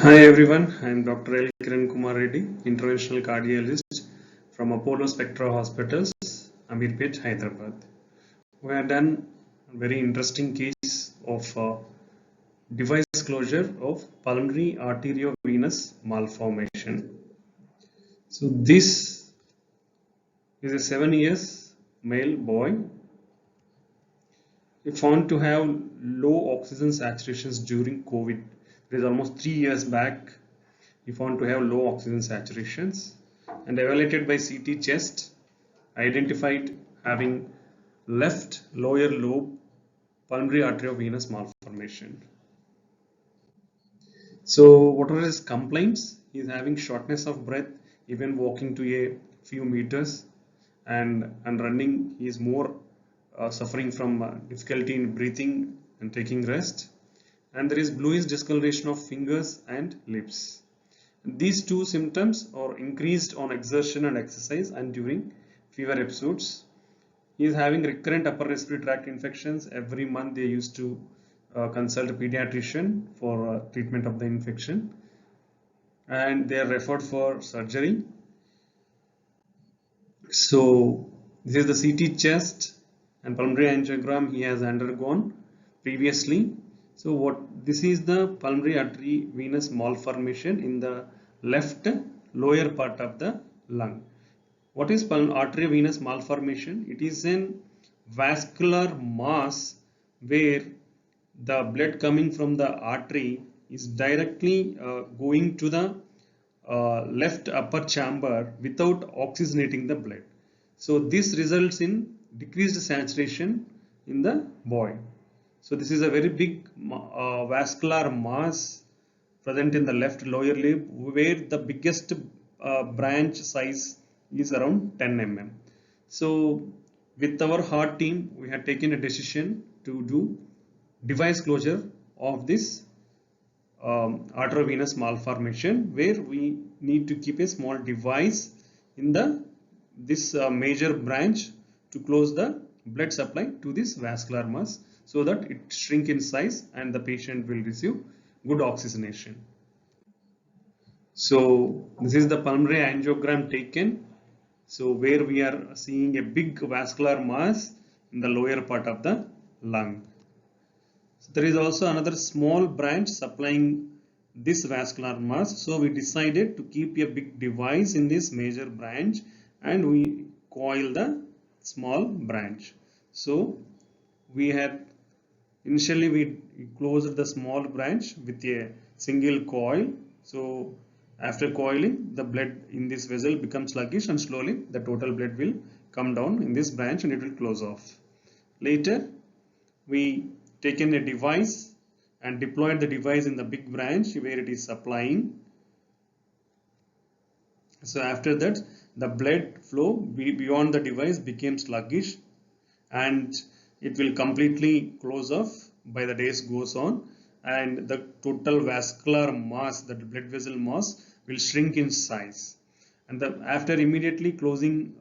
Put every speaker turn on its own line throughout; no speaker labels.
Hi everyone, I am Dr. L. Kiran Kumar Reddy, interventional cardiologist from Apollo Spectra Hospitals, Amirpet, Hyderabad. We have done a very interesting case of device closure of pulmonary arteriovenous malformation. So this is a 7 years male boy. He found to have low oxygen saturations during COVID. It is almost 3 years back. He found to have low oxygen saturations and evaluated by CT chest, identified having left lower lobe pulmonary arteriovenous malformation. So what are his complaints? He is having shortness of breath even walking to a few meters, and running he is more suffering from difficulty in breathing and taking rest, and there is bluish discoloration of fingers and lips. These two symptoms are increased on exertion and exercise and during fever episodes. He is having recurrent upper respiratory tract infections. Every month they used to consult a pediatrician for treatment of the infection, and they are referred for surgery. So this is the CT chest and pulmonary angiogram he has undergone previously. So this is the pulmonary artery venous malformation in the left lower part of the lung. What is arteriovenous malformation? It is a vascular mass where the blood coming from the artery is directly going to the left upper chamber without oxygenating the blood. So this results in decreased saturation in the boy. So this is a very big vascular mass present in the left lower lobe, where the biggest branch size is around 10 mm. So with our heart team, we had taken a decision to do device closure of this arteriovenous malformation, where we need to keep a small device in this major branch to close the blood supply to this vascular mass, so that it shrink in size and the patient will receive good oxygenation. So this is the pulmonary angiogram taken. So where we are seeing a big vascular mass in the lower part of the lung. So there is also another small branch supplying this vascular mass. So we decided to keep a big device in this major branch, and we coil the small branch. So we had initially we closed the small branch with a single coil. So after coiling, the blood in this vessel becomes sluggish, and slowly the total blood will come down in this branch and it will close off. Later, we taken a device and deployed the device in the big branch where it is supplying. So after that, the blood flow beyond the device became sluggish, and it will completely close off by the days goes on, and the total vascular mass, the blood vessel mass, will shrink in size. And after immediately closing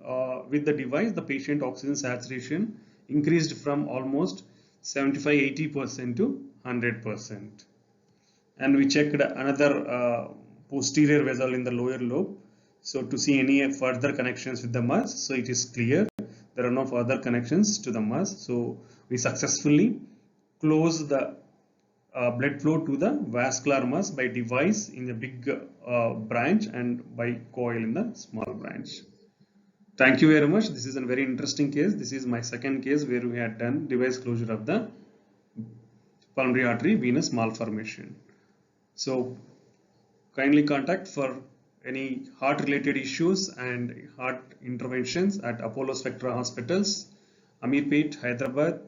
with the device, the patient oxygen saturation increased from almost 75-80% to 100%. And we checked another posterior vessel in the lower lobe, so to see any further connections with the mass. So it is clear there are no further connections to the mass. So we successfully close the blood flow to the vascular mass by device in the big branch and by coil in the small branch. Thank you very much. This is a very interesting case. This is my second case where we had done device closure of the pulmonary artery venous malformation. So kindly contact for any heart related issues and heart interventions at Apollo Spectra Hospitals, Amirpet, Hyderabad.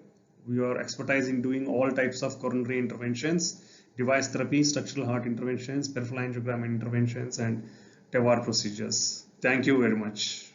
We are expertise in doing all types of coronary interventions, device therapy, structural heart interventions, peripheral angiogram interventions, and TEVAR procedures. Thank you very much.